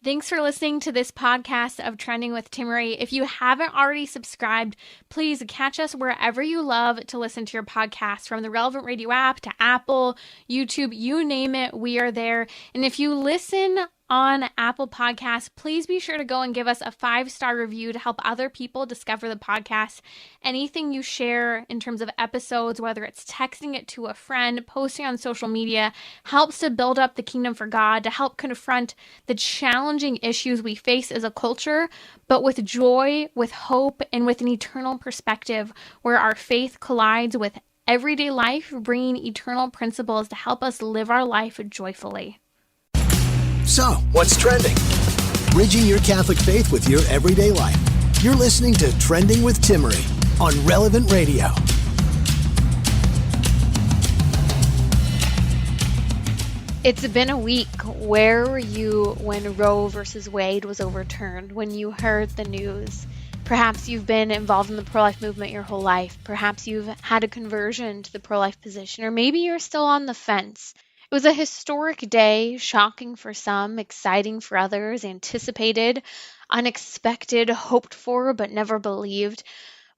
Thanks for listening to this podcast of Trending with Timmerie. If you haven't already subscribed, please catch us wherever you love to listen to your podcast, from the Relevant Radio app to Apple, YouTube, you name it, we are there. And if you listen on Apple Podcasts, please be sure to go and give us a 5-star review to help other people discover the podcast. Anything you share in terms of episodes, whether it's texting it to a friend, posting on social media, helps to build up the kingdom for God, to help confront the challenging issues we face as a culture, but with joy, with hope, and with an eternal perspective where our faith collides with everyday life, bringing eternal principles to help us live our life joyfully. So, what's trending? Bridging your Catholic faith with your everyday life. You're listening to Trending with Timmerie on Relevant Radio. It's been a week. Where were you when Roe versus Wade was overturned, when you heard the news? Perhaps you've been involved in the pro-life movement your whole life. Perhaps you've had a conversion to the pro-life position, or maybe you're still on the fence. It was a historic day, shocking for some, exciting for others, anticipated, unexpected, hoped for, but never believed.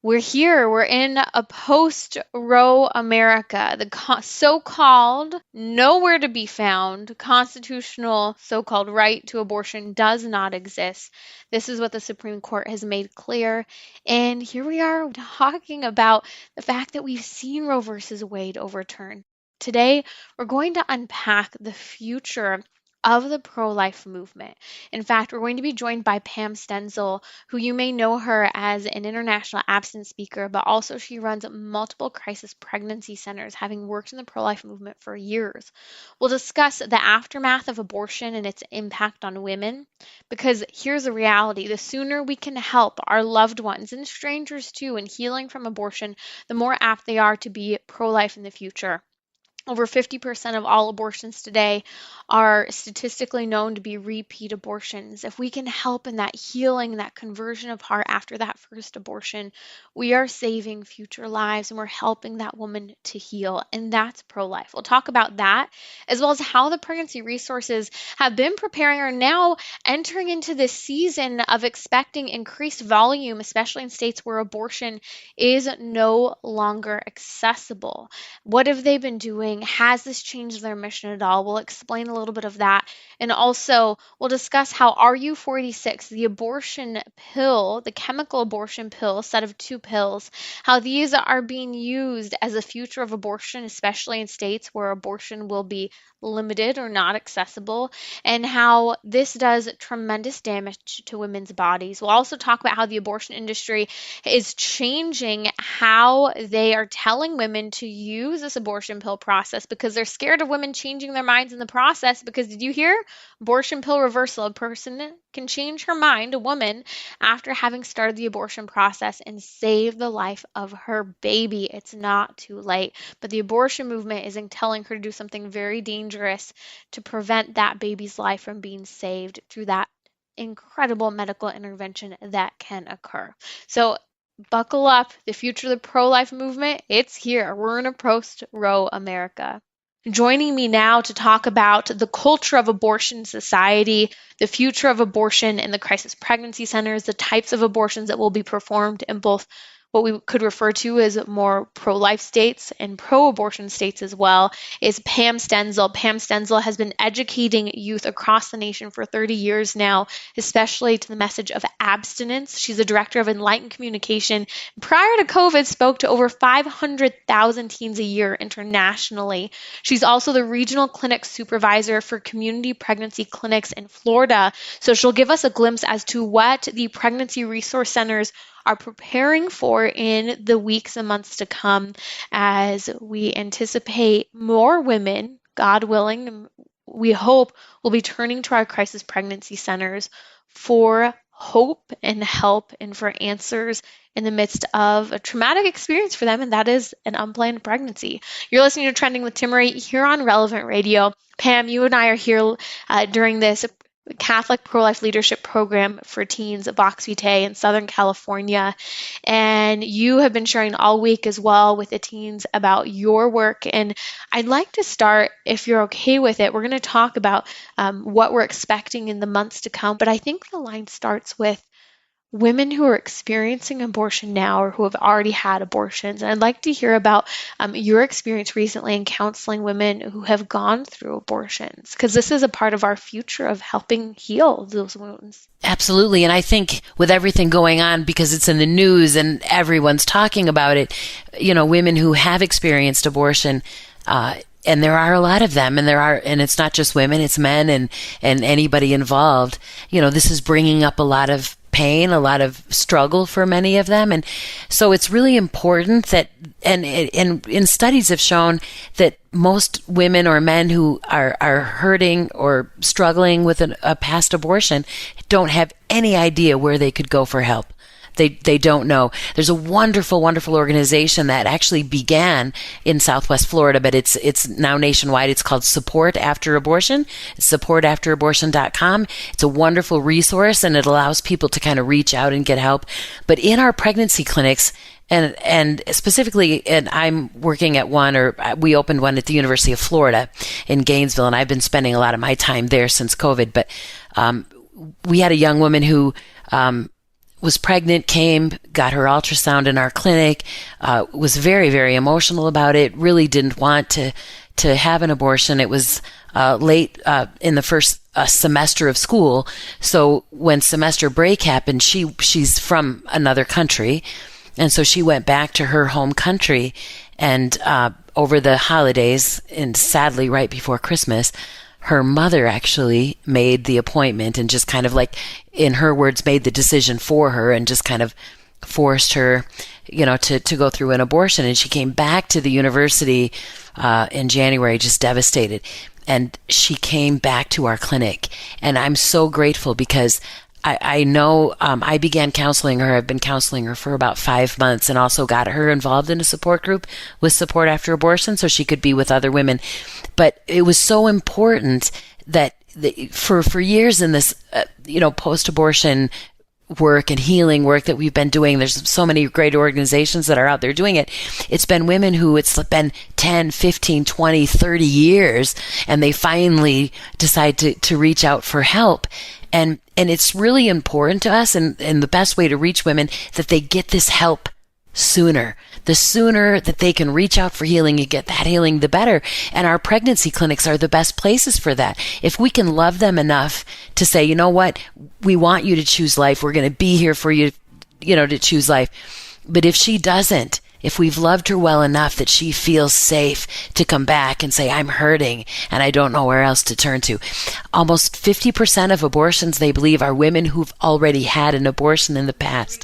We're here. We're in a post-Roe America. The so-called, nowhere to be found, constitutional so-called right to abortion does not exist. This is what the Supreme Court has made clear. And here we are talking about the fact that we've seen Roe versus Wade overturned. Today, we're going to unpack the future of the pro-life movement. In fact, we're going to be joined by Pam Stenzel, who you may know her as an international abstinence speaker, but also she runs multiple crisis pregnancy centers, having worked in the pro-life movement for years. We'll discuss the aftermath of abortion and its impact on women, because here's the reality. The sooner we can help our loved ones and strangers too in healing from abortion, the more apt they are to be pro-life in the future. Over 50% of all abortions today are statistically known to be repeat abortions. If we can help in that healing, that conversion of heart after that first abortion, we are saving future lives and we're helping that woman to heal. And that's pro-life. We'll talk about that, as well as how the pregnancy resources have been preparing, are now entering into this season of expecting increased volume, especially in states where abortion is no longer accessible. What have they been doing? Has this changed their mission at all? We'll explain a little bit of that. And also, we'll discuss how RU46, the abortion pill, the chemical abortion pill, set of 2 pills, how these are being used as a future of abortion, especially in states where abortion will be limited or not accessible, and how this does tremendous damage to women's bodies. We'll also talk about how the abortion industry is changing how they are telling women to use this abortion pill process, because they're scared of women changing their minds in the process. Because did you hear? Abortion pill reversal. A person can change her mind, a woman, after having started the abortion process and save the life of her baby. It's not too late. But the abortion movement is telling her to do something very dangerous to prevent that baby's life from being saved through that incredible medical intervention that can occur. So buckle up. The future of the pro-life movement, it's here. We're in a post-Roe America. Joining me now to talk about the culture of abortion society, the future of abortion in the crisis pregnancy centers, the types of abortions that will be performed in both what we could refer to as more pro-life states and pro-abortion states as well, is Pam Stenzel. Pam Stenzel has been educating youth across the nation for 30 years now, especially to the message of abstinence. She's a director of Enlightened Communication. Prior to COVID, spoke to over 500,000 teens a year internationally. She's also the regional clinic supervisor for community pregnancy clinics in Florida. So she'll give us a glimpse as to what the pregnancy resource centers are preparing for in the weeks and months to come, as we anticipate more women, God willing, we hope, will be turning to our crisis pregnancy centers for hope and help and for answers in the midst of a traumatic experience for them, and that is an unplanned pregnancy. You're listening to Trending with Timmerie here on Relevant Radio. Pam, you and I are here during this Catholic pro-life leadership program for teens at Vox Vitae in Southern California. And you have been sharing all week as well with the teens about your work. And I'd like to start, if you're okay with it, we're going to talk about what we're expecting in the months to come. But I think the line starts with women who are experiencing abortion now or who have already had abortions. And I'd like to hear about your experience recently in counseling women who have gone through abortions, because this is a part of our future of helping heal those wounds. Absolutely. And I think with everything going on, because it's in the news and everyone's talking about it, women who have experienced abortion, and there are a lot of them, and it's not just women, it's men and anybody involved. This is bringing up a lot of pain, a lot of struggle for many of them. And so it's really important that, and studies have shown that most women or men who are hurting or struggling with a past abortion don't have any idea where they could go for help. They don't know. There's a wonderful, wonderful organization that actually began in Southwest Florida, but it's now nationwide. It's called Support After Abortion. It's supportafterabortion.com. It's a wonderful resource, and it allows people to kind of reach out and get help. But in our pregnancy clinics, and specifically, and I'm working at one, or we opened one at the University of Florida in Gainesville, and I've been spending a lot of my time there since COVID. But we had a young woman who was pregnant, got her ultrasound in our clinic, was very, very emotional about it, really didn't want to have an abortion. It was late in the first semester of school. So when semester break happened, she's from another country. And so she went back to her home country, and over the holidays, and sadly right before Christmas, her mother actually made the appointment and just kind of, like, in her words, made the decision for her and just kind of forced her, to go through an abortion. And she came back to the university in January just devastated. And she came back to our clinic. And I'm so grateful because I know I began counseling her. I've been counseling her for about 5 months, and also got her involved in a support group with Support After Abortion so she could be with other women. But it was so important that for years in this, post-abortion work and healing work that we've been doing, there's so many great organizations that are out there doing it. It's been women who it's been 10, 15, 20, 30 years, and they finally decide to reach out for help. And it's really important to us, and the best way to reach women, that they get this help sooner. The sooner that they can reach out for healing and get that healing, the better. And our pregnancy clinics are the best places for that. If we can love them enough to say, you know what, we want you to choose life. We're going to be here for you, to choose life. But if she doesn't, if we've loved her well enough that she feels safe to come back and say, I'm hurting and I don't know where else to turn to. Almost 50% of abortions, they believe, are women who've already had an abortion in the past.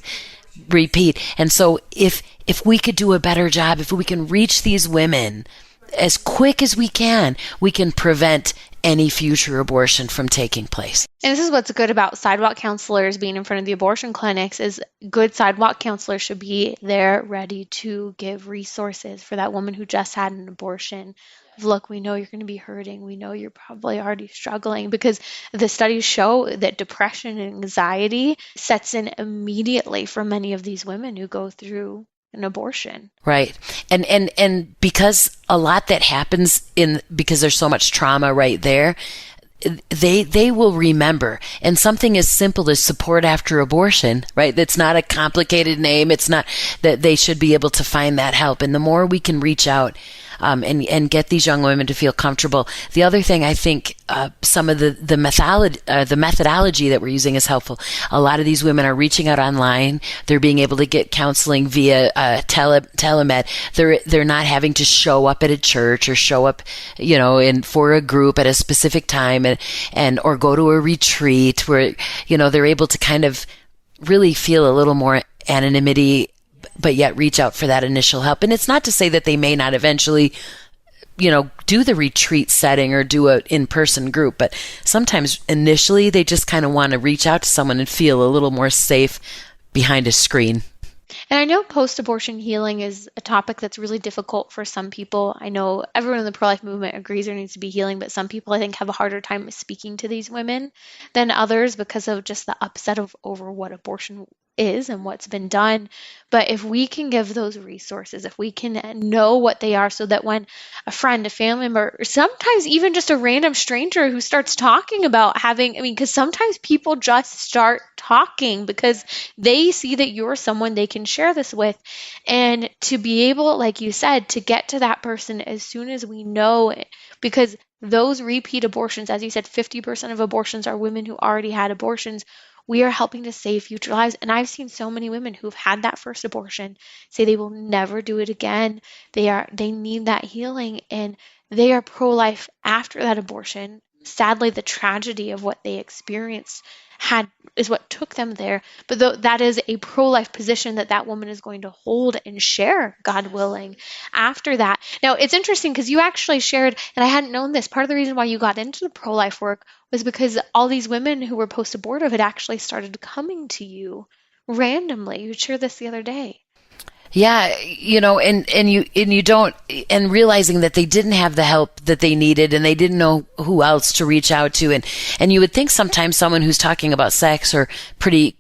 Repeat. And so if we could do a better job, if we can reach these women as quick as we can prevent any future abortion from taking place. And this is what's good about sidewalk counselors being in front of the abortion clinics, is good sidewalk counselors should be there ready to give resources for that woman who just had an abortion. Look, we know you're going to be hurting. We know you're probably already struggling, because the studies show that depression and anxiety sets in immediately for many of these women who go through an abortion. Right. And because a lot that happens because there's so much trauma right there, they will remember. And something as simple as Support After Abortion, right? That's not a complicated name. It's not that they should be able to find that help. And the more we can reach out and get these young women to feel comfortable. The other thing, I think some of the methodology that we're using is helpful. A lot of these women are reaching out online. They're being able to get counseling via telemed. They're not having to show up at a church or show up, for a group at a specific time and or go to a retreat where, they're able to kind of really feel a little more anonymity, but yet reach out for that initial help. And it's not to say that they may not eventually, do the retreat setting or do an in-person group, but sometimes initially they just kind of want to reach out to someone and feel a little more safe behind a screen. And I know post-abortion healing is a topic that's really difficult for some people. I know everyone in the pro-life movement agrees there needs to be healing, but some people I think have a harder time speaking to these women than others because of just the upset of over what abortion is and what's been done. But if we can give those resources, if we can know what they are so that when a friend, a family member, or sometimes even just a random stranger who starts talking about having, I mean, because sometimes people just start talking because they see that you're someone they can share this with. And to be able, like you said, to get to that person as soon as we know it, because those repeat abortions, as you said, 50% of abortions are women who already had abortions. We are helping to save future lives. And I've seen so many women who've had that first abortion say they will never do it again. They need that healing and they are pro-life after that abortion. Sadly, the tragedy of what they experienced had is what took them there. But that is a pro-life position that that woman is going to hold and share, God willing, after that. Now, it's interesting because you actually shared, and I hadn't known this, part of the reason why you got into the pro-life work was because all these women who were post-abortive had actually started coming to you randomly. You shared this the other day. Yeah, and you don't, and realizing that they didn't have the help that they needed and they didn't know who else to reach out to, and you would think sometimes someone who's talking about sex or pretty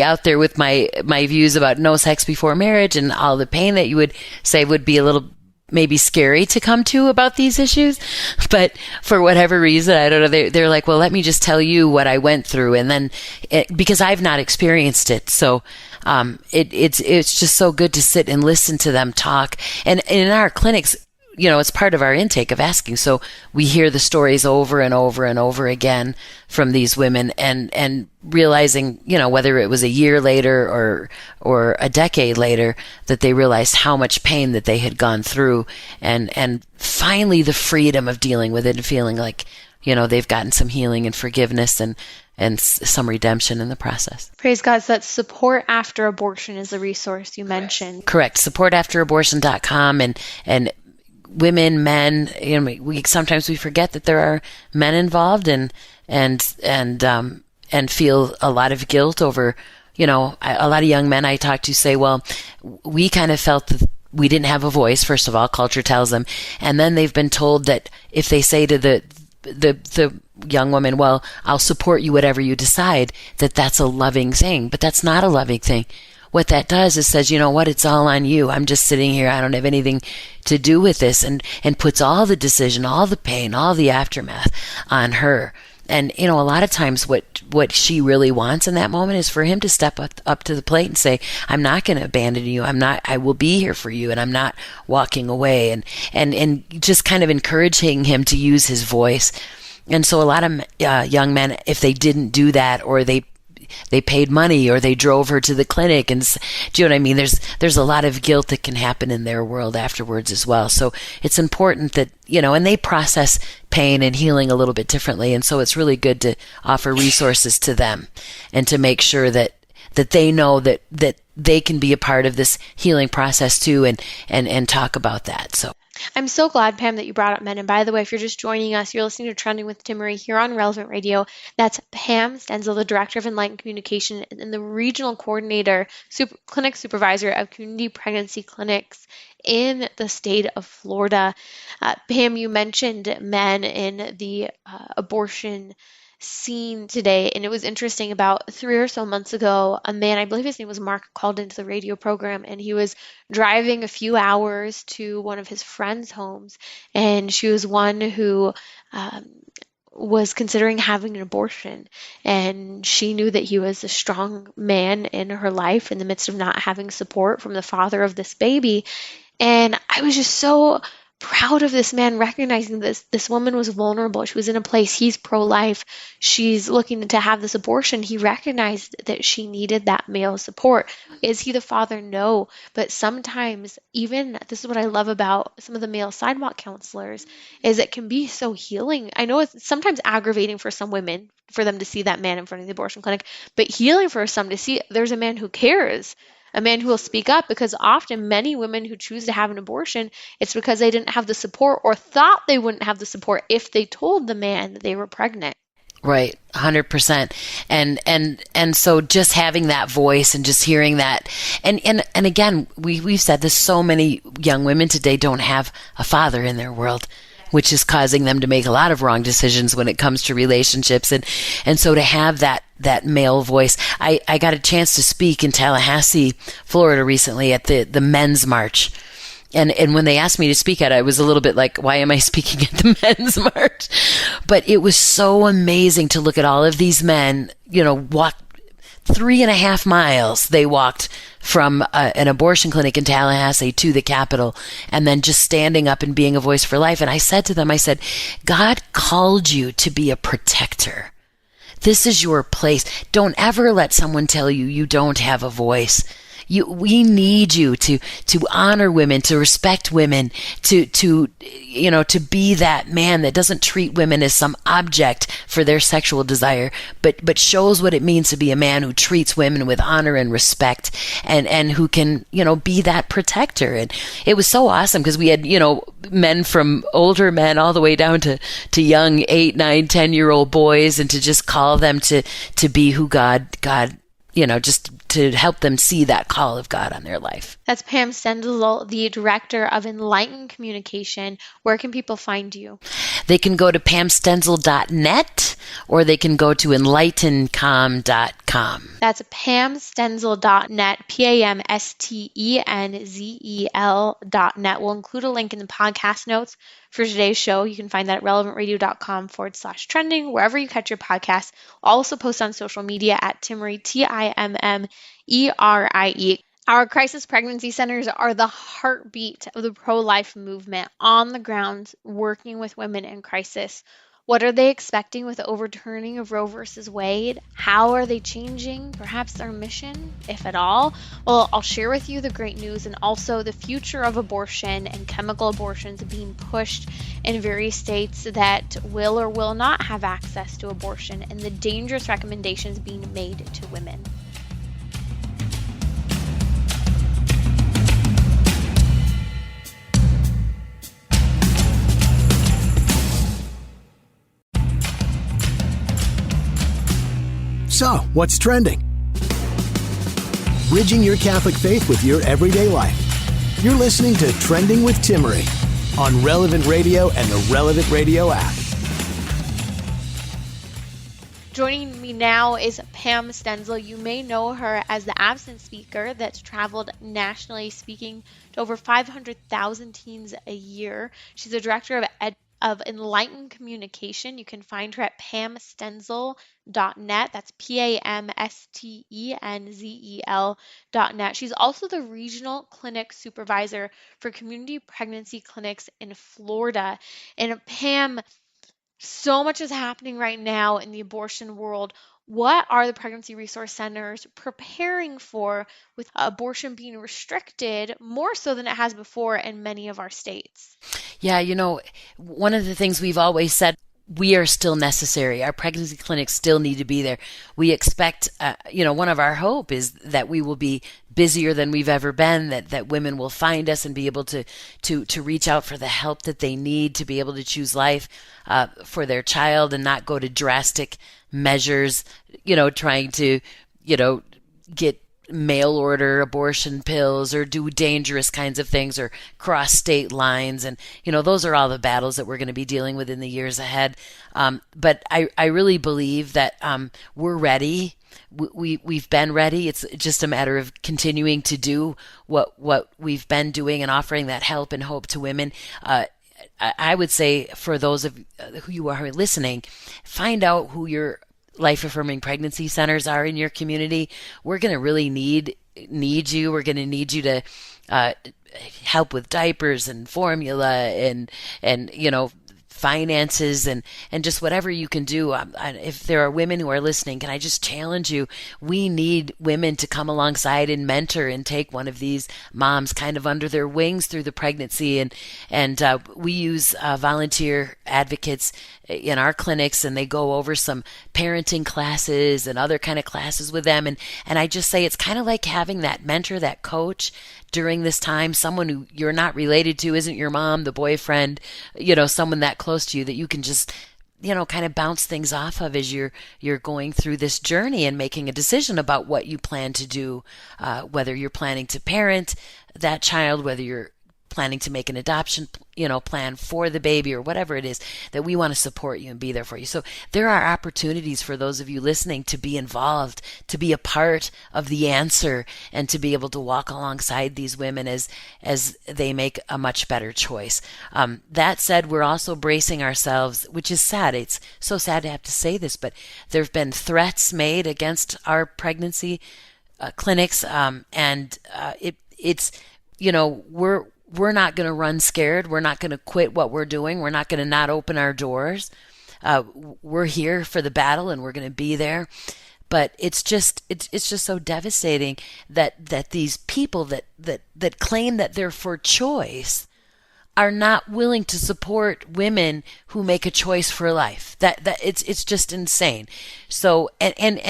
out there with my views about no sex before marriage and all the pain that you would say would be a little maybe scary to come to about these issues. But for whatever reason, I don't know, they're like, well, let me just tell you what I went through. And then because I've not experienced it. So, it's just so good to sit and listen to them talk. And in our clinics, it's part of our intake of asking. So we hear the stories over and over and over again from these women and realizing, whether it was a year later or a decade later, that they realized how much pain that they had gone through and finally the freedom of dealing with it and feeling like, they've gotten some healing and forgiveness and some redemption in the process. Praise God. So that Support After Abortion is the resource you mentioned. Correct. SupportAfterAbortion.com and women, men, sometimes we forget that there are men involved and feel a lot of guilt over, a lot of young men I talk to say, well, we kind of felt that we didn't have a voice. First of all, culture tells them. And then they've been told that if they say to the young woman, well, I'll support you, whatever you decide, that's a loving thing, but that's not a loving thing. What that does is says, you know what, it's all on you. I'm just sitting here. I don't have anything to do with this, and puts all the decision, all the pain, all the aftermath on her. And, a lot of times what she really wants in that moment is for him to step up to the plate and say, I'm not going to abandon you. I will be here for you, and I'm not walking away, and just kind of encouraging him to use his voice. And so a lot of young men, if they didn't do that, or they paid money, or they drove her to the clinic, and do you know what I mean? There's a lot of guilt that can happen in their world afterwards as well. So it's important that, and they process pain and healing a little bit differently. And so it's really good to offer resources to them and to make sure that they know that they can be a part of this healing process too, and talk about that. So I'm so glad, Pam, that you brought up men. And by the way, if you're just joining us, you're listening to Trending with Timmerie here on Relevant Radio. That's Pam Stenzel, the Director of Enlightened Communication and the Regional Coordinator, Clinic Supervisor of Community Pregnancy Clinics in the state of Florida. Pam, you mentioned men in the abortion scene today, and it was interesting. About 3 or so months ago, a man, I believe his name was Mark, called into the radio program, and he was driving a few hours to one of his friends' homes, and she was one who was considering having an abortion, and she knew that he was a strong man in her life in the midst of not having support from the father of this baby. And I was just so proud of this man, recognizing this woman was vulnerable. She was in a place, he's pro-life, she's looking to have this abortion. He recognized that she needed that male support. Is he the father? No. But sometimes, even, this is what I love about some of the male sidewalk counselors, is it can be so healing. I know it's sometimes aggravating for some women for them to see that man in front of the abortion clinic, but healing for some to see there's a man who cares, a man who will speak up, because often many women who choose to have an abortion, it's because they didn't have the support or thought they wouldn't have the support if they told the man that they were pregnant. Right, 100%. And so just having that voice and just hearing that, and again, we've said this, so many young women today don't have a father in their world, which is causing them to make a lot of wrong decisions when it comes to relationships. And so to have that male voice, I got a chance to speak in Tallahassee, Florida recently at the men's march. And when they asked me to speak at it, I was a little bit like, why am I speaking at the men's march? But it was so amazing to look at all of these men, walk 3.5 miles. They walked from an abortion clinic in Tallahassee to the Capitol, and then just standing up and being a voice for life. And I said to them, God called you to be a protector. This is your place. Don't ever let someone tell you you don't have a voice. We need you to honor women, to respect women, to be that man that doesn't treat women as some object for their sexual desire, but shows what it means to be a man who treats women with honor and respect, and who can, be that protector. And it was so awesome because we had, men from older men all the way down to young 8, 9, 10-year-old boys, and to just call them to be who God, just to help them see that call of God on their life. That's Pam Stenzel, the director of Enlightened Communication. Where can people find you? They can go to pamstenzel.net, or they can go to enlightencom.com. That's pamstenzel.net, PAMSTENZEL.net. We'll include a link in the podcast notes for today's show. You can find that at relevantradio.com/trending, wherever you catch your podcasts. I'll also post on social media at Timmerie, TIMMERIE. Our crisis pregnancy centers are the heartbeat of the pro-life movement, on the ground, working with women in crisis. What are they expecting with the overturning of Roe versus Wade? How are they changing perhaps their mission, if at all? Well, I'll share with you the great news, and also the future of abortion and chemical abortions being pushed in various states that will or will not have access to abortion, and the dangerous recommendations being made to women. So, what's trending? Bridging your Catholic faith with your everyday life. You're listening to Trending with Timmerie on Relevant Radio and the Relevant Radio app. Joining me now is Pam Stenzel. You may know her as the absent speaker that's traveled nationally, speaking to over 500,000 teens a year. She's the director of Enlightened Communication. You can find her at pamstenzel.net. That's PAMSTENZEL.net. She's also the regional clinic supervisor for community pregnancy clinics in Florida. And Pam, so much is happening right now in the abortion world. What are the pregnancy resource centers preparing for with abortion being restricted more so than it has before in many of our states? Yeah, one of the things we've always said, we are still necessary. Our pregnancy clinics still need to be there. We expect, one of our hope is that we will be busier than we've ever been, that women will find us and be able to reach out for the help that they need to be able to choose life for their child, and not go to drastic measures, trying to, get mail order abortion pills or do dangerous kinds of things or cross state lines. And, those are all the battles that we're going to be dealing with in the years ahead. But I really believe that we're ready. We've been ready. It's just a matter of continuing to do what we've been doing and offering that help and hope to women. I would say for those of who you are listening, find out who your life-affirming pregnancy centers are in your community. We're going to really need you. We're going to need you to help with diapers and formula and finances and just whatever you can do. If there are women who are listening, can I just challenge you? We need women to come alongside and mentor and take one of these moms kind of under their wings through the pregnancy. And we use volunteer advocates in our clinics, and they go over some parenting classes and other kind of classes with them. And I just say it's kind of like having that mentor, that coach during this time, someone who you're not related to, isn't your mom, the boyfriend, someone that close to you that you can just kind of bounce things off of as you're going through this journey and making a decision about what you plan to do, whether you're planning to parent that child, whether you're planning to make an adoption, plan for the baby or whatever it is, that we want to support you and be there for you. So there are opportunities for those of you listening to be involved, to be a part of the answer, and to be able to walk alongside these women as they make a much better choice. That said, we're also bracing ourselves, which is sad. It's so sad to have to say this, but there have been threats made against our pregnancy clinics, and it's we're not going to run scared. We're not going to quit what we're doing. We're not going to not open our doors. We're here for the battle, and we're going to be there. But it's just so devastating that these people that claim that they're for choice are not willing to support women who make a choice for life. That it's just insane. So and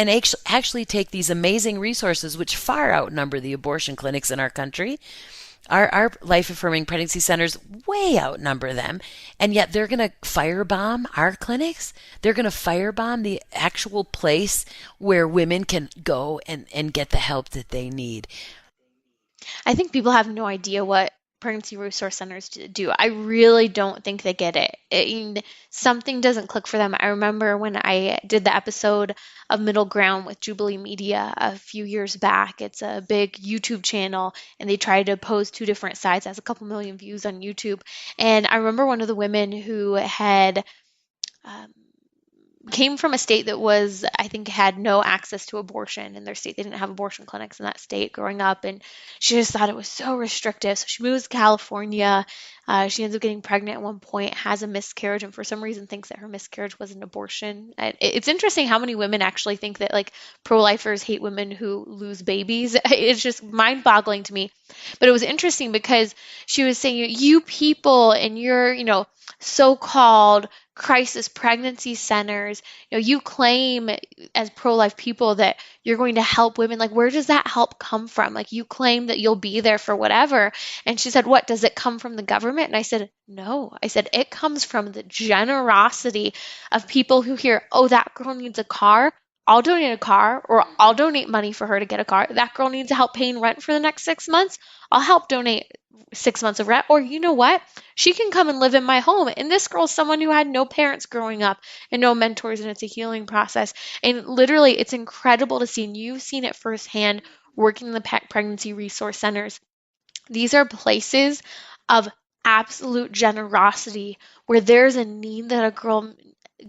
actually take these amazing resources, which far outnumber the abortion clinics in our country. Our life-affirming pregnancy centers way outnumber them, and yet they're going to firebomb our clinics. They're going to firebomb the actual place where women can go and get the help that they need. I think people have no idea what pregnancy resource centers do. I really don't think they get it. Something doesn't click for them. I remember when I did the episode of Middle Ground with Jubilee Media a few years back. It's a big YouTube channel, and they tried to pose two different sides. It has a couple million views on YouTube. And I remember one of the women who had came from a state that was, I think, had no access to abortion in their state. They didn't have abortion clinics in that state growing up, and she just thought it was so restrictive. So she moves to California. She ends up getting pregnant at one point, has a miscarriage, and for some reason thinks that her miscarriage was an abortion. It's interesting how many women actually think that like pro-lifers hate women who lose babies. It's just mind-boggling to me. But it was interesting because she was saying, you people and your, so-called crisis pregnancy centers, you claim as pro-life people that you're going to help women. Like, where does that help come from? Like, you claim that you'll be there for whatever. And she said, what, does it come from the government? And I said, no. I said, it comes from the generosity of people who hear, oh, that girl needs a car. I'll donate a car, or I'll donate money for her to get a car. That girl needs help paying rent for the next 6 months. I'll help donate 6 months of rent. Or you know what? She can come and live in my home. And this girl's someone who had no parents growing up and no mentors, and it's a healing process. And literally, it's incredible to see, and you've seen it firsthand working in the pregnancy resource centers. These are places of absolute generosity where there's a need that a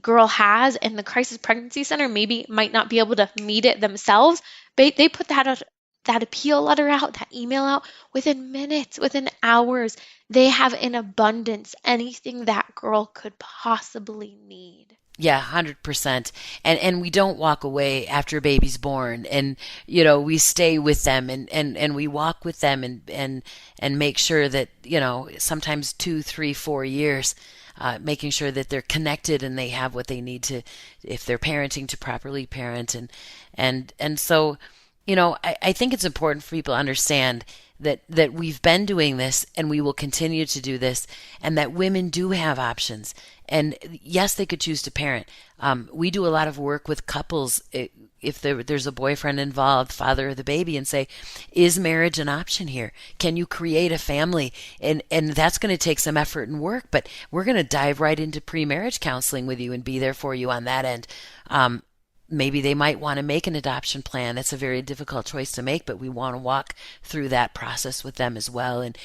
girl has, and the crisis pregnancy center maybe might not be able to meet it themselves. They put that appeal letter out, that email out within minutes, within hours. They have in abundance anything that girl could possibly need. Yeah, 100%. And we don't walk away after a baby's born, and we stay with them and we walk with them and make sure that sometimes 2, 3, 4 years, making sure that they're connected and they have what they need to, if they're parenting, to properly parent. And so I think it's important for people to understand that we've been doing this and we will continue to do this, and that women do have options. And yes, they could choose to parent. We do a lot of work with couples, if there's a boyfriend involved, father of the baby, and say, is marriage an option here? Can you create a family? And that's going to take some effort and work, but we're going to dive right into pre-marriage counseling with you and be there for you on that end. Maybe they might want to make an adoption plan. That's a very difficult choice to make, but we want to walk through that process with them as well. And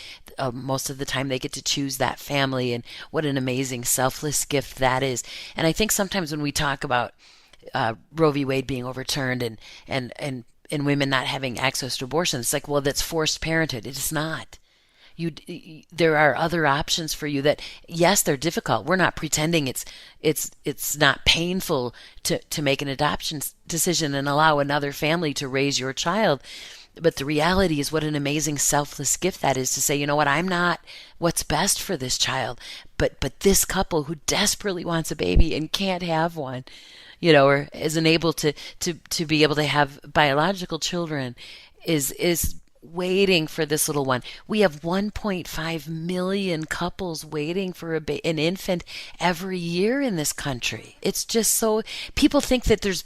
most of the time they get to choose that family, and what an amazing selfless gift that is. And I think sometimes when we talk about Roe v. Wade being overturned and women not having access to abortion, it's like, well, that's forced parenthood. It is not. There are other options for you that, yes, they're difficult. We're not pretending it's not painful to make an adoption decision and allow another family to raise your child. But the reality is what an amazing selfless gift that is, to say, you know what, I'm not what's best for this child, but this couple who desperately wants a baby and can't have one, or isn't able to be able to have biological children is waiting for this little one. We have 1.5 million couples waiting for an infant every year in this country. It's just so, people think that there's,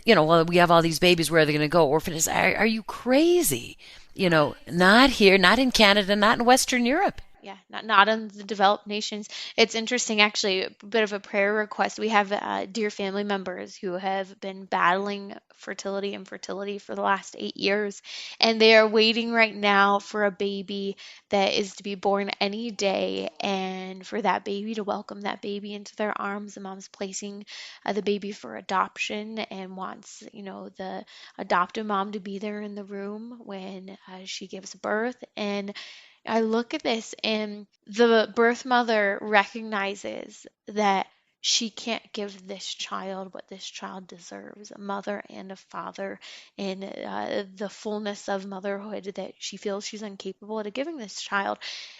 well, we have all these babies, where are they going to go? Orphanages. Are you crazy? Not here, not in Canada, not in Western Europe. Yeah, not in the developed nations. It's interesting, actually, a bit of a prayer request. We have dear family members who have been battling fertility and infertility for the last 8 years, and they are waiting right now for a baby that is to be born any day, and for that baby to welcome that baby into their arms. The mom's placing the baby for adoption and wants, the adoptive mom to be there in the room when she gives birth. And I look at this, and the birth mother recognizes that she can't give this child what this child deserves, a mother and a father, and the fullness of motherhood that she feels she's incapable of giving this child.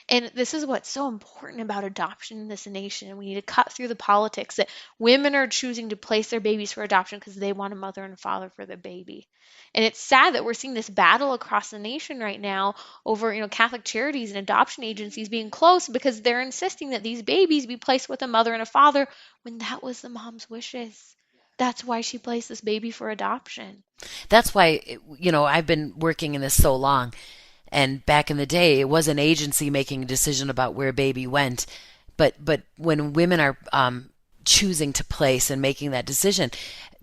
And this is what's so important about adoption in this nation. We need to cut through the politics that women are choosing to place their babies for adoption because they want a mother and a father for their baby. And it's sad that we're seeing this battle across the nation right now over, Catholic charities and adoption agencies being closed because they're insisting that these babies be placed with a mother and a father when that was the mom's wishes. That's why she placed this baby for adoption. That's why, I've been working in this so long. And back in the day, it was an agency making a decision about where baby went. But when women are choosing to place and making that decision,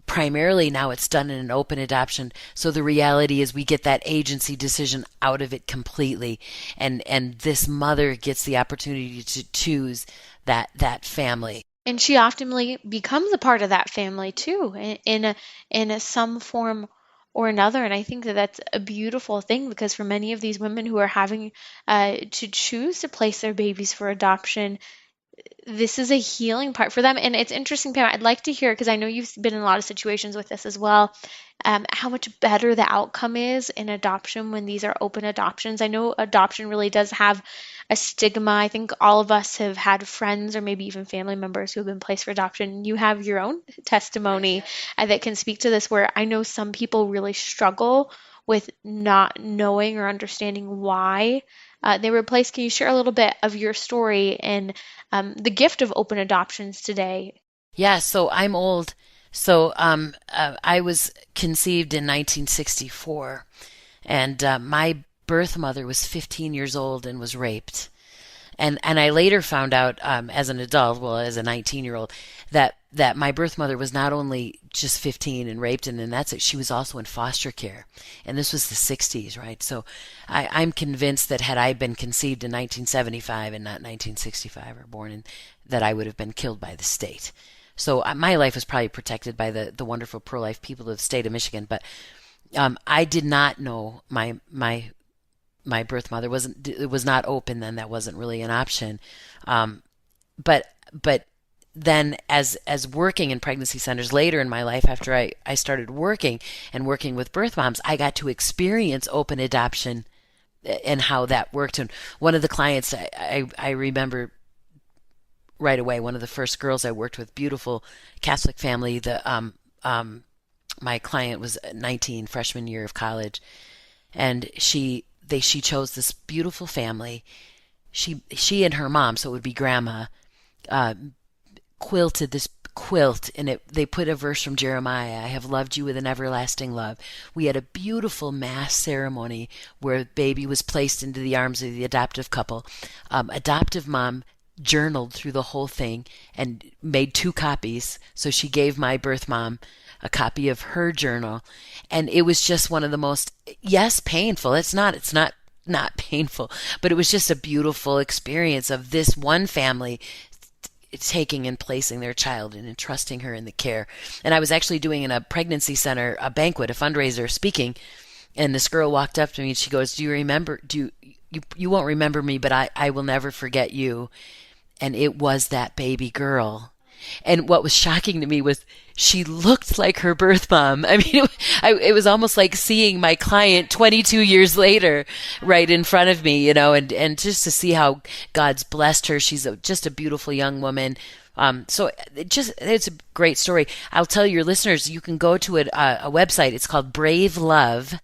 primarily now it's done in an open adoption. So the reality is we get that agency decision out of it completely. And this mother gets the opportunity to choose that family. And she optimally becomes a part of that family too, in some form or another. And I think that that's a beautiful thing, because for many of these women who are having to choose to place their babies for adoption, this is a healing part for them. And it's interesting, Pam, I'd like to hear, because I know you've been in a lot of situations with this as well, how much better the outcome is in adoption when these are open adoptions. I know adoption really does have a stigma. I think all of us have had friends or maybe even family members who have been placed for adoption. You have your own testimony that can speak to this, where I know some people really struggle with not knowing or understanding why they were placed. Can you share a little bit of your story and the gift of open adoptions today? Yeah, so I'm old. So I was conceived in 1964, and my birth mother was 15 years old and was raped. And I later found out as an adult, well, as a 19-year-old, that my birth mother was not only just 15 and raped, and then that's it, she was also in foster care. And this was the 60s, right? So I'm convinced that had I been conceived in 1975 and not 1965 or born in, that I would have been killed by the state. So my life was probably protected by the wonderful pro-life people of the state of Michigan. But I did not know my birth mother. It was not open then. That wasn't really an option. But then as working in pregnancy centers later in my life, after I started working with birth moms, I got to experience open adoption and how that worked. And one of the clients I remember right away, one of the first girls I worked with, beautiful Catholic family. My client was 19, freshman year of college, and she chose this beautiful family. She and her mom, so it would be grandma, quilted this quilt, and they put a verse from Jeremiah, I have loved you with an everlasting love. We had a beautiful mass ceremony where baby was placed into the arms of the adoptive couple. Adoptive mom journaled through the whole thing and made 2 copies. So she gave my birth mom a copy of her journal. And it was just one of the most, yes, painful. It's not painful, but it was just a beautiful experience of this one family taking and placing their child and entrusting her in the care. And I was actually doing in a pregnancy center, a banquet, a fundraiser, speaking, and this girl walked up to me and she goes, do you remember, you won't remember me, but I will never forget you. And it was that baby girl. And what was shocking to me was she looked like her birth mom. I mean, it was almost like seeing my client 22 years later right in front of me, and just to see how God's blessed her. She's just a beautiful young woman. So it's a great story. I'll tell your listeners, you can go to a website. It's called Brave Love,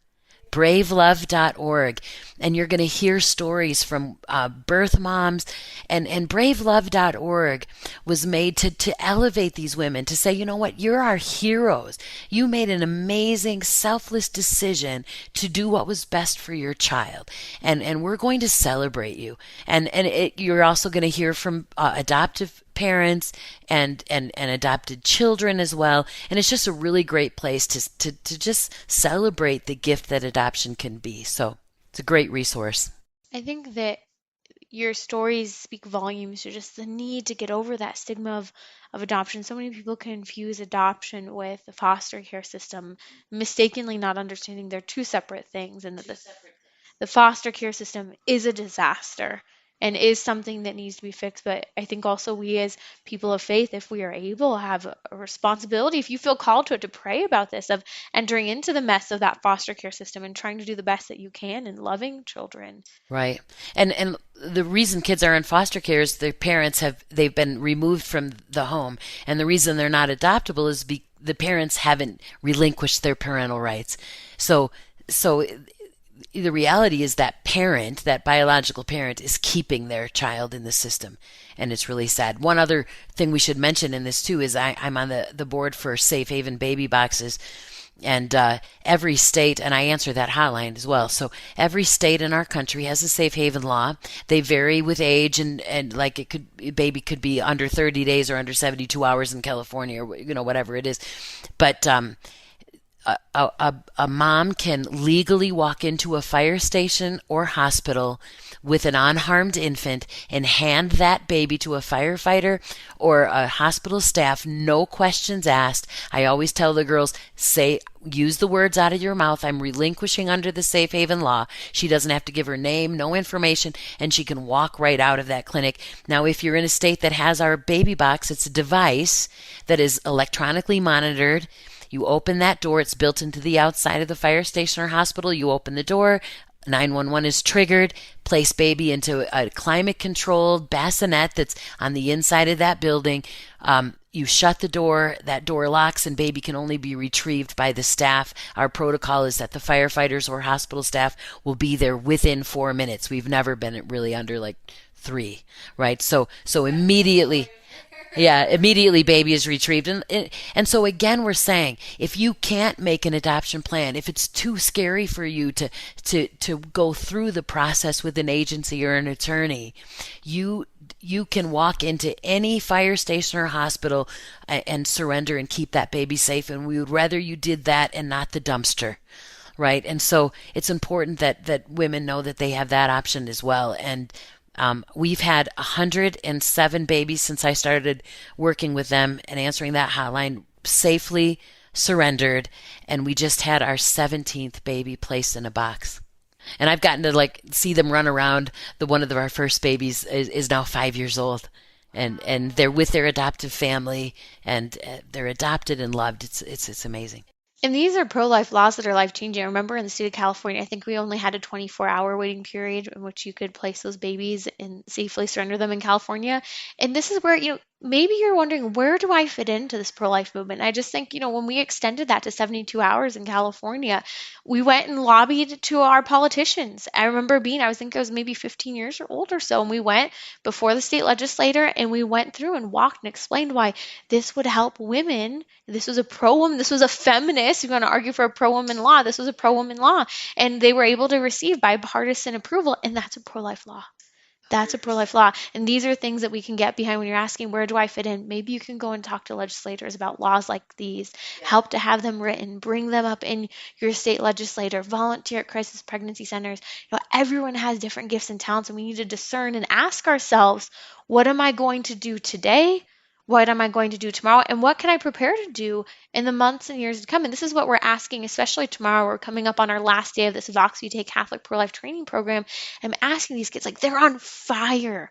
bravelove.org, and you're going to hear stories from birth moms. And bravelove.org was made to elevate these women, to say, you know what, you're our heroes. You made an amazing, selfless decision to do what was best for your child. And we're going to celebrate you. You're also going to hear from adoptive parents and adopted children as well. And it's just a really great place to just celebrate the gift that adoption can be. So it's a great resource. I think that your stories speak volumes to just the need to get over that stigma of adoption. So many people confuse adoption with the foster care system, mistakenly not understanding they're two separate things, and that the foster care system is a disaster and is something that needs to be fixed. But I think also we as people of faith, if we are able, have a responsibility, if you feel called to it, to pray about this, of entering into the mess of that foster care system and trying to do the best that you can in loving children. Right. And the reason kids are in foster care is their parents they've been removed from the home. And the reason they're not adoptable is the parents haven't relinquished their parental rights. So the reality is that parent, that biological parent, is keeping their child in the system. And it's really sad. One other thing we should mention in this too is I'm on the board for Safe Haven Baby Boxes. And every state, and I answer that hotline as well. So every state in our country has a safe haven law. They vary with age, and like baby could be under 30 days or under 72 hours in California, or whatever it is. But a mom can legally walk into a fire station or hospital with an unharmed infant and hand that baby to a firefighter or a hospital staff, no questions asked. I always tell the girls, use the words out of your mouth. I'm relinquishing under the safe haven law. She doesn't have to give her name, no information, and she can walk right out of that clinic. Now, if you're in a state that has our baby box, it's a device that is electronically monitored. You open that door, it's built into the outside of the fire station or hospital. You open the door, 911 is triggered, place baby into a climate-controlled bassinet that's on the inside of that building. You shut the door, that door locks, and baby can only be retrieved by the staff. Our protocol is that the firefighters or hospital staff will be there within 4 minutes. We've never been really under like 3, right? So immediately... Yeah, immediately baby is retrieved. And so again, we're saying, if you can't make an adoption plan, if it's too scary for you to go through the process with an agency or an attorney, you can walk into any fire station or hospital and surrender and keep that baby safe. And we would rather you did that and not the dumpster. Right. And so it's important that women know that they have that option as well. And we've had 107 babies since I started working with them and answering that hotline safely surrendered. And we just had our 17th baby placed in a box. And I've gotten to see them run around. One of our first babies is now 5 years old. And they're with their adoptive family, and they're adopted and loved. It's amazing. And these are pro-life laws that are life-changing. I remember in the state of California, I think we only had a 24-hour waiting period in which you could place those babies and safely surrender them in California. And this is where, maybe you're wondering, where do I fit into this pro-life movement? And I just think, when we extended that to 72 hours in California, we went and lobbied to our politicians. I remember I think I was maybe 15 years old or so, and we went before the state legislator and we went through and walked and explained why this would help women. This was a pro-woman, this was a feminist. You're going to argue for a pro-woman law. This was a pro-woman law. And they were able to receive bipartisan approval, and that's a pro-life law. That's a pro-life law. And these are things that we can get behind when you're asking, where do I fit in? Maybe you can go and talk to legislators about laws like these, help to have them written, bring them up in your state legislator, volunteer at crisis pregnancy centers. Everyone has different gifts and talents, and we need to discern and ask ourselves, what am I going to do today? What am I going to do tomorrow? And what can I prepare to do in the months and years to come? And this is what we're asking, especially tomorrow. We're coming up on our last day of this Vox Vitae Catholic Pro-Life Training Program. I'm asking these kids, they're on fire.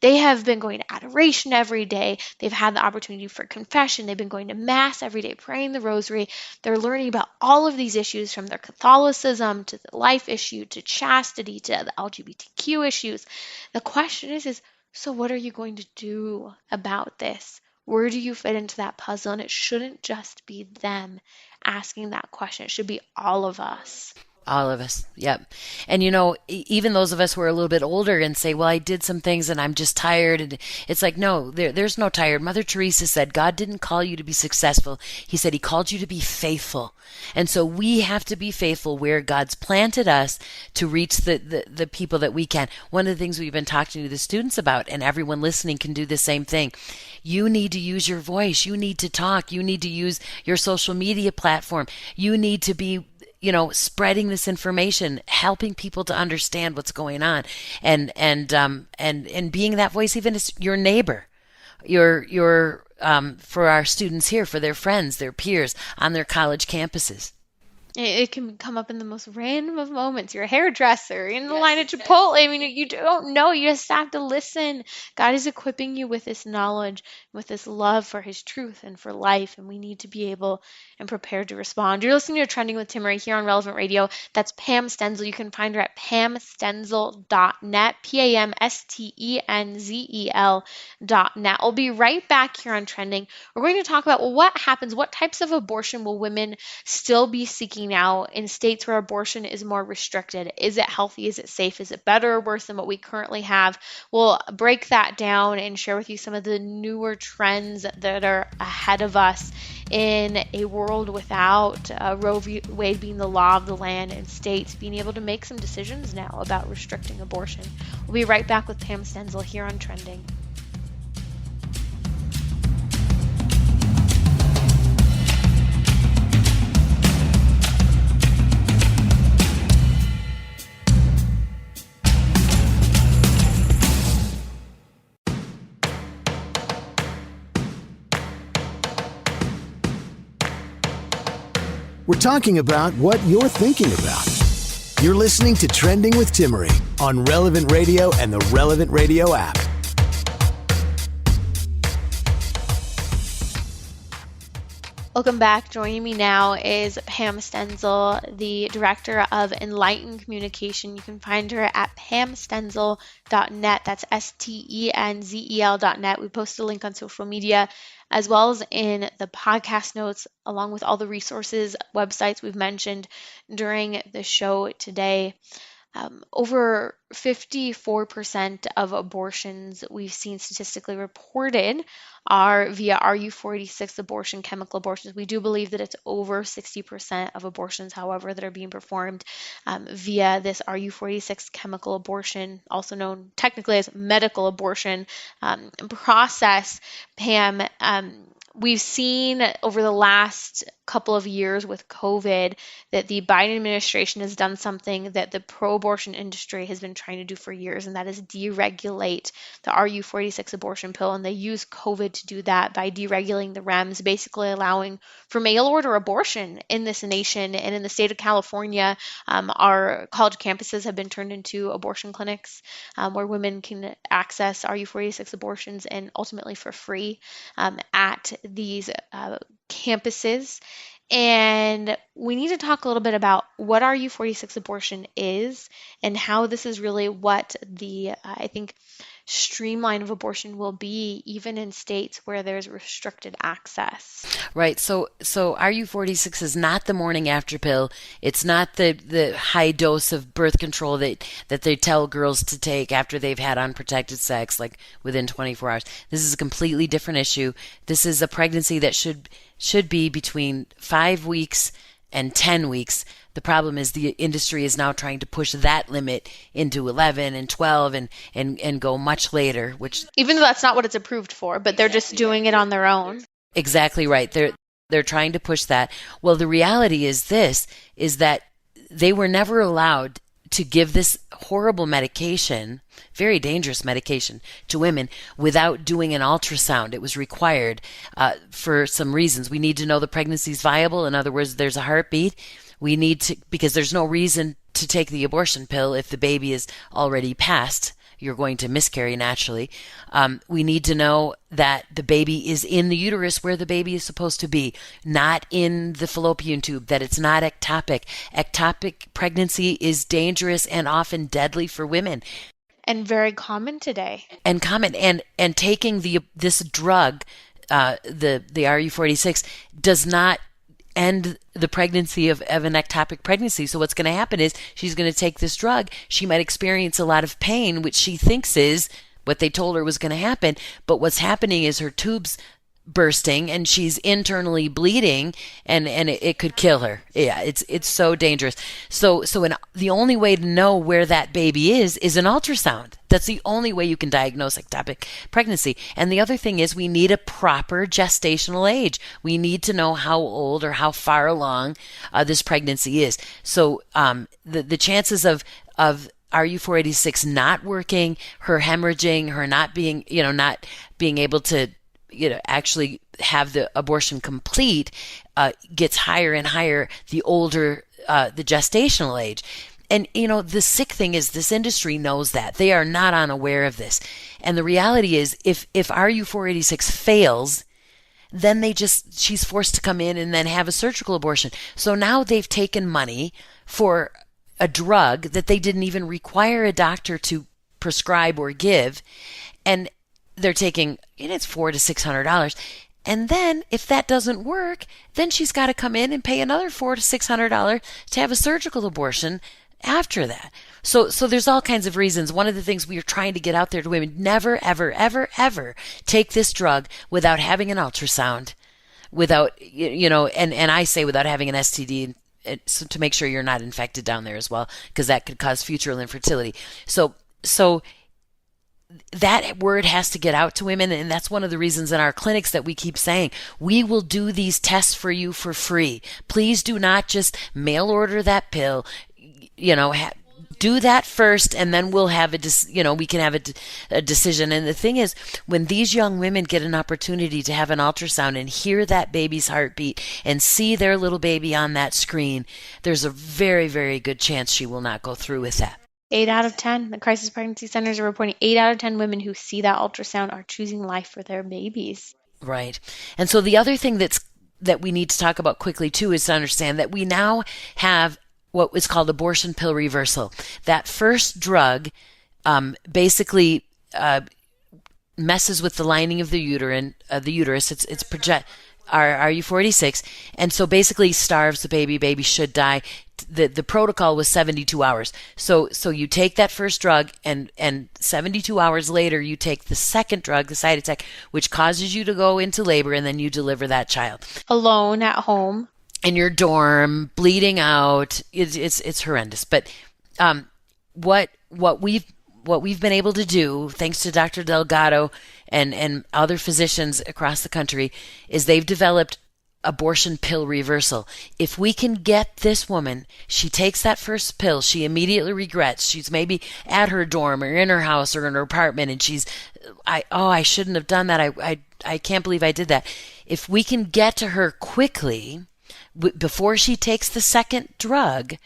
They have been going to adoration every day. They've had the opportunity for confession. They've been going to Mass every day, praying the rosary. They're learning about all of these issues, from their Catholicism to the life issue to chastity to the LGBTQ issues. The question is, so what are you going to do about this? Where do you fit into that puzzle? And it shouldn't just be them asking that question. It should be all of us. All of us. Yep. And even those of us who are a little bit older and say, well, I did some things and I'm just tired. And it's like, no, there's no tired. Mother Teresa said, God didn't call you to be successful. He said he called you to be faithful. And so we have to be faithful where God's planted us to reach the people that we can. One of the things we've been talking to the students about, and everyone listening can do the same thing. You need to use your voice. You need to talk. You need to use your social media platform. You need to be spreading this information, helping people to understand what's going on, and being that voice, even as your neighbor, your for our students here, for their friends, their peers on their college campuses. It can come up in the most random of moments. You're a hairdresser, in the line at Chipotle. I mean, you don't know. You just have to listen. God is equipping you with this knowledge, with this love for his truth and for life, and we need to be able and prepared to respond. You're listening to Trending with Timmerie here on Relevant Radio. That's Pam Stenzel. You can find her at pamstenzel.net, PamStenzel.net. I'll be right back here on Trending. We're going to talk about, well, what happens, what types of abortion will women still be seeking now in states where abortion is more restricted? Is it healthy? Is it safe? Is it better or worse than what we currently have? We'll break that down and share with you some of the newer trends that are ahead of us in a world without Roe v. Wade being the law of the land and states being able to make some decisions now about restricting abortion. We'll be right back with Pam Stenzel here on Trending. We're talking about what you're thinking about. You're listening to Trending with Timmerie on Relevant Radio and the Relevant Radio app. Welcome back. Joining me now is Pam Stenzel, the Director of Enlightened Communication. You can find her at pamstenzel.net. That's STENZEL.net. We posted a link on social media as well as in the podcast notes, along with all the resources, websites we've mentioned during the show today. Over 54% of abortions we've seen statistically reported are via RU46 abortion, chemical abortions. We do believe that it's over 60% of abortions, however, that are being performed via this RU46 chemical abortion, also known technically as medical abortion process. Pam, we've seen over the last couple of years with COVID that the Biden administration has done something that the pro-abortion industry has been trying to do for years, and that is deregulate the RU46 abortion pill. And they use COVID to do that by deregulating the REMS, basically allowing for mail order abortion in this nation. And in the state of California, our college campuses have been turned into abortion clinics where women can access RU46 abortions and ultimately for free at these campuses. And we need to talk a little bit about what RU46 abortion is and how this is really what the, I think, streamline of abortion will be, even in states where there's restricted access. Right. So RU46 is not the morning after pill. It's not the high dose of birth control that they tell girls to take after they've had unprotected sex, like within 24 hours. This is a completely different issue. This is a pregnancy that should be between 5 weeks and 10 weeks. The problem is the industry is now trying to push that limit into 11 and 12 and go much later, which even though that's not what it's approved for, but they're just doing it on their own. Exactly right. They're trying to push that. Well, the reality is that they were never allowed to give this horrible medication, very dangerous medication, to women without doing an ultrasound. It was required for some reasons. We need to know the pregnancy is viable. In other words, there's a heartbeat. We need to, because there's no reason to take the abortion pill if the baby is already passed. You're going to miscarry naturally. We need to know that the baby is in the uterus where the baby is supposed to be, not in the fallopian tube, that it's not ectopic. Ectopic pregnancy is dangerous and often deadly for women. And very common today. And taking this drug, the RU46, does not end the pregnancy of an ectopic pregnancy. So what's going to happen is she's going to take this drug. She might experience a lot of pain, which she thinks is what they told her was going to happen. But what's happening is her tubes bursting and she's internally bleeding, and it could kill her. Yeah, it's so dangerous. The only way to know where that baby is an ultrasound. That's the only way you can diagnose ectopic pregnancy. And the other thing is we need a proper gestational age. We need to know how old or how far along this pregnancy is. So the chances of RU486 not working, her hemorrhaging, her not being able to actually have the abortion complete gets higher and higher the older the gestational age. And, the sick thing is this industry knows that. They are not unaware of this. And the reality is if RU486 fails, then she's forced to come in and then have a surgical abortion. So now they've taken money for a drug that they didn't even require a doctor to prescribe or give. And they're taking, it's $400 to $600. And then if that doesn't work, then she's got to come in and pay another $400 to $600 to have a surgical abortion after that. So there's all kinds of reasons. One of the things we are trying to get out there to women, never, ever, ever, ever take this drug without having an ultrasound, without, and I say without having an STD, so to make sure you're not infected down there as well, because that could cause future infertility. So that word has to get out to women, and that's one of the reasons in our clinics that we keep saying, we will do these tests for you for free. Please do not just mail order that pill, do that first, and then we'll have we can have a decision. And the thing is, when these young women get an opportunity to have an ultrasound and hear that baby's heartbeat and see their little baby on that screen, there's a very, very good chance she will not go through with that. 8 out of 10, the crisis pregnancy centers are reporting 8 out of 10 women who see that ultrasound are choosing life for their babies. Right. And so the other thing that we need to talk about quickly too is to understand that we now have what is called abortion pill reversal. That first drug basically messes with the lining of the uterus. It's RU486, and so basically starves the baby. Baby should die. The protocol was 72 hours. So you take that first drug, and 72 hours later you take the second drug, the cytotec, which causes you to go into labor, and then you deliver that child alone at home in your dorm, bleeding out. It's horrendous. But what we've been able to do, thanks to Dr. Delgado and other physicians across the country, is they've developed abortion pill reversal. If we can get this woman, she takes that first pill, she immediately regrets. She's maybe at her dorm or in her house or in her apartment, and I shouldn't have done that. I can't believe I did that. If we can get to her quickly, before she takes the second drug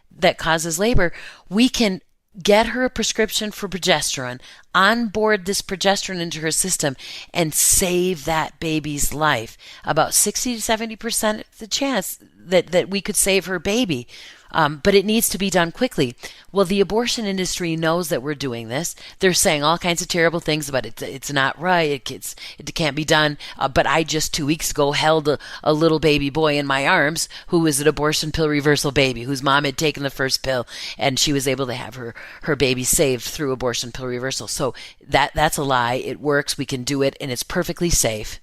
that causes labor, we can get her a prescription for progesterone, onboard this progesterone into her system, and save that baby's life. About 60 to 70% the chance that we could save her baby. But it needs to be done quickly. Well, the abortion industry knows that we're doing this. They're saying all kinds of terrible things about it. It's not right. It can't be done. But I just 2 weeks ago held a little baby boy in my arms who was an abortion pill reversal baby, whose mom had taken the first pill, and she was able to have her baby saved through abortion pill reversal. So that's a lie. It works. We can do it, and it's perfectly safe.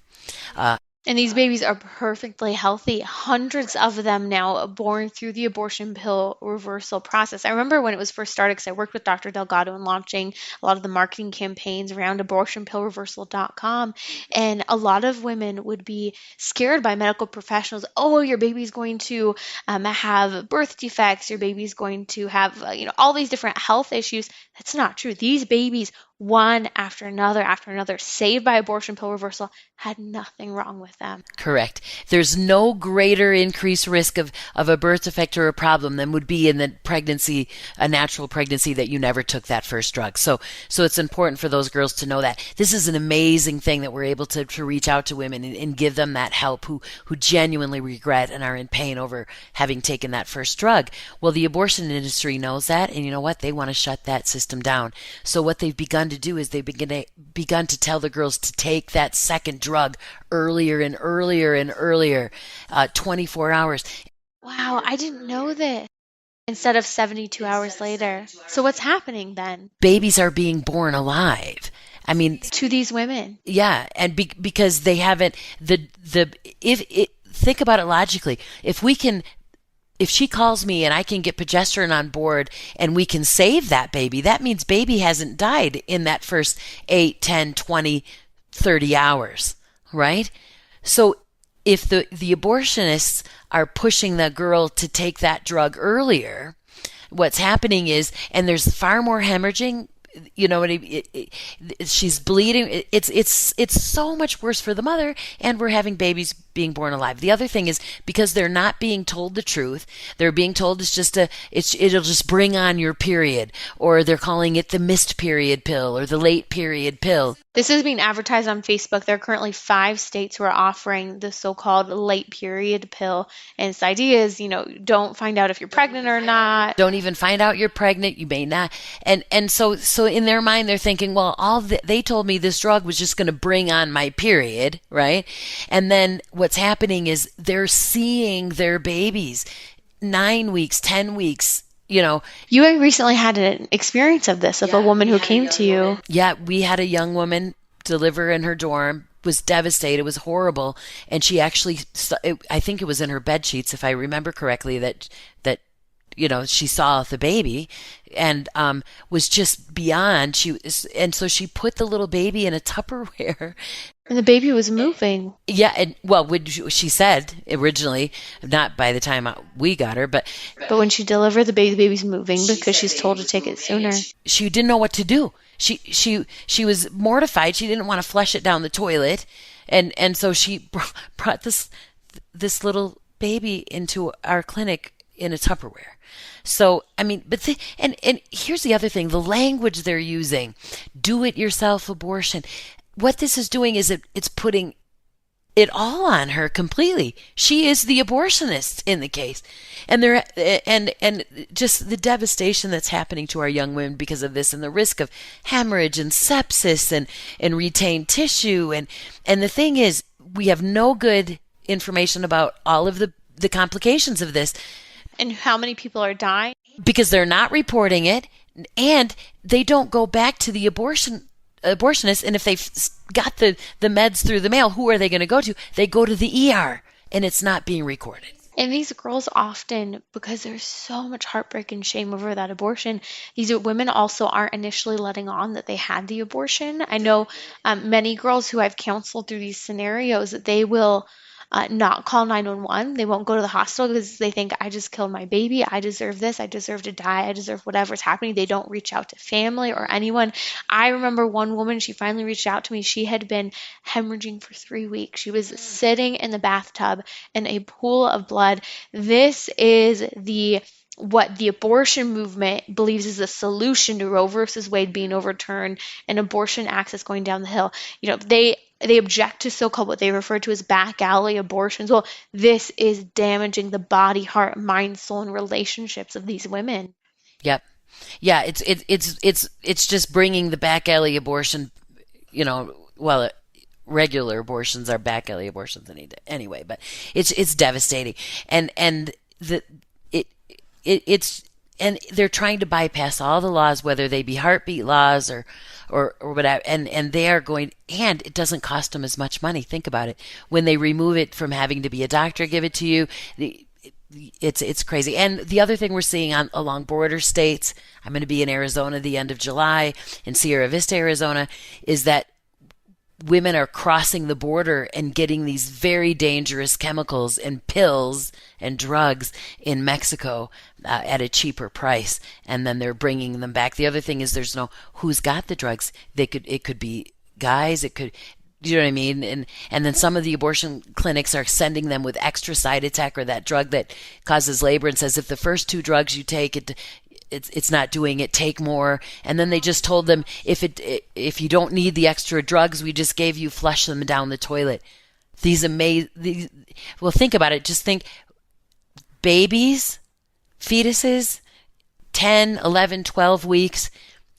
And these babies are perfectly healthy. Hundreds of them now born through the abortion pill reversal process. I remember when it was first started, because I worked with Dr. Delgado in launching a lot of the marketing campaigns around abortionpillreversal.com. And a lot of women would be scared by medical professionals. Oh, your baby's going to have birth defects. Your baby's going to have, all these different health issues. That's not true. These babies, one after another, saved by abortion pill reversal, had nothing wrong with them. Correct. There's no greater increased risk of a birth defect or a problem than would be in the pregnancy, a natural pregnancy, that you never took that first drug. So it's important for those girls to know that. This is an amazing thing that we're able to reach out to women and give them that help who genuinely regret and are in pain over having taken that first drug. Well, the abortion industry knows that, and you know what? They want to shut that system down. So what they've begun begun to do is they've begun to tell the girls to take that second drug earlier and earlier and earlier, 24 hours. Wow, I didn't know this. Instead of 72 hours later. So what's happening then Babies are being born alive. I mean, to these women? yeah, and because they haven't think about it logically. If she calls me and I can get progesterone on board and we can save that baby, that means baby hasn't died in that first 8, 10, 20, 30 hours, right? So if the abortionists are pushing the girl to take that drug earlier, what's happening is, and there's far more hemorrhaging, you know, she's bleeding. It's so much worse for the mother, and we're having babies being born alive. The other thing is, because they're not being told the truth, they're being told it'll just bring on your period, or they're calling it the missed period pill or the late period pill. This is being advertised on Facebook. There are currently 5 states who are offering the so-called late period pill. And its idea is, don't find out if you're pregnant or not. Don't even find out you're pregnant. You may not. And so in their mind, they're thinking, well, they told me this drug was just going to bring on my period, right? And then what's happening is they're seeing their babies 9 weeks, 10 weeks. You recently had an experience of this, of a woman who came to you. Yeah, we had a young woman deliver in her dorm, was devastated, was horrible, and she actually, I think it was in her bed sheets, if I remember correctly, that she saw the baby, and was just beyond. And so she put the little baby in a Tupperware. And the baby was moving. Yeah, and she said originally, not by the time we got her, but when she delivered the baby's moving because she's told to take it sooner. She didn't know what to do. She was mortified. She didn't want to flush it down the toilet, and so she brought this little baby into our clinic in a Tupperware. So, I mean, and here's the other thing, the language they're using, do-it-yourself abortion. What this is doing is it's putting it all on her completely. She is the abortionist in the case. And and just the devastation that's happening to our young women because of this, and the risk of hemorrhage and sepsis and retained tissue. And the thing is, we have no good information about all of the complications of this. And how many people are dying? Because they're not reporting it, and they don't go back to the abortionist, and if they've got the meds through the mail, who are they going to go to? They go to the ER, and it's not being recorded. And these girls often, because there's so much heartbreak and shame over that abortion, these women also aren't initially letting on that they had the abortion. I know many girls who I've counseled through these scenarios, that they will not call 911. They won't go to the hospital because they think, I just killed my baby. I deserve this. I deserve to die. I deserve whatever's happening. They don't reach out to family or anyone. I remember one woman, she finally reached out to me. She had been hemorrhaging for 3 weeks. She was sitting in the bathtub in a pool of blood. This is what the abortion movement believes is the solution to Roe versus Wade being overturned and abortion access going down the hill. They object to so-called what they refer to as back alley abortions. Well, this is damaging the body, heart, mind, soul, and relationships of these women. Yep. Yeah, it's just bringing the back alley abortion, regular abortions are back alley abortions anyway, but it's devastating. And they're trying to bypass all the laws, whether they be heartbeat laws or whatever, and they are going, and it doesn't cost them as much money. Think about it. When they remove it from having to be a doctor give it to you, it's crazy. And the other thing we're seeing along border states, I'm going to be in Arizona the end of July, in Sierra Vista, Arizona, is that women are crossing the border and getting these very dangerous chemicals and pills and drugs in Mexico at a cheaper price, and then they're bringing them back. The other thing is there's no who's got the drugs. It could be guys. It could, you know what I mean? And then some of the abortion clinics are sending them with extra side attack or that drug that causes labor, and says if the first 2 drugs you take it's not doing it, take more. And then they just told them if you don't need the extra drugs we just gave you, flush them down the toilet. Well, think about it. Just think, babies, fetuses, 10, 11, 12 weeks,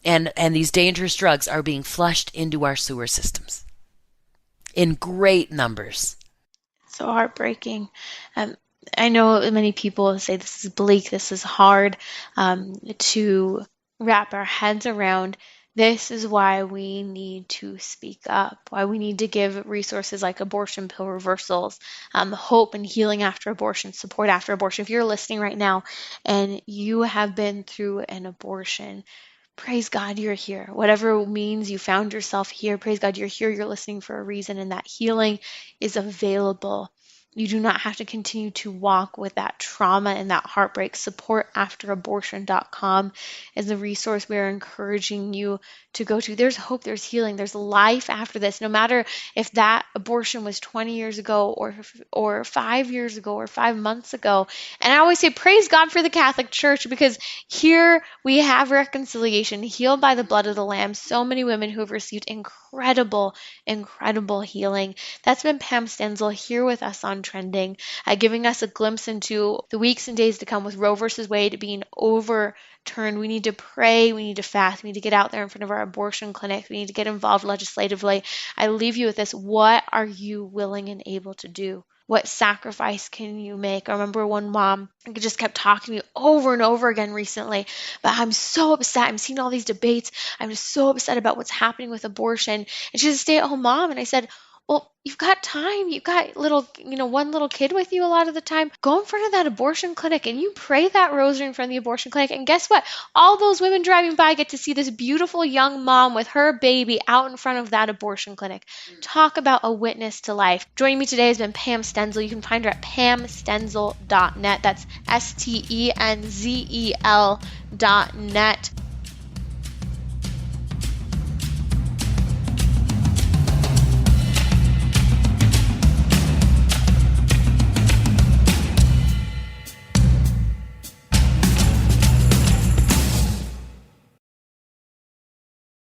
And these dangerous drugs are being flushed into our sewer systems in great numbers. So heartbreaking. Um, I know many people say this is bleak, this is hard to wrap our heads around. This is why we need to speak up, why we need to give resources like abortion pill reversals, hope and healing after abortion, support after abortion. If you're listening right now and you have been through an abortion, praise God you're here. Whatever means you found yourself here, praise God you're here, you're listening for a reason, and that healing is available. You do not have to continue to walk with that trauma and that heartbreak. Supportafterabortion.com is a resource we are encouraging you to go to. There's hope, there's healing, there's life after this. No matter if that abortion was 20 years ago or 5 years ago or 5 months ago. And I always say praise God for the Catholic Church, because here we have reconciliation, healed by the blood of the Lamb. So many women who have received incredible, incredible healing. That's been Pam Stenzel here with us on Trending, giving us a glimpse into the weeks and days to come with Roe versus Wade being overturned. We need to pray, we need to fast, we need to get out there in front of our abortion clinics, we need to get involved legislatively. I leave you with this. What are you willing and able to do? What sacrifice can you make? I remember one mom just kept talking to me over and over again recently, but I'm so upset. I'm seeing all these debates. I'm just so upset about what's happening with abortion. And she's a stay-at-home mom. And I said, well, you've got time. You've got one little kid with you a lot of the time. Go in front of that abortion clinic and you pray that rosary in front of the abortion clinic. And guess what? All those women driving by get to see this beautiful young mom with her baby out in front of that abortion clinic. Talk about a witness to life. Joining me today has been Pam Stenzel. You can find her at pamstenzel.net. That's STENZEL.net.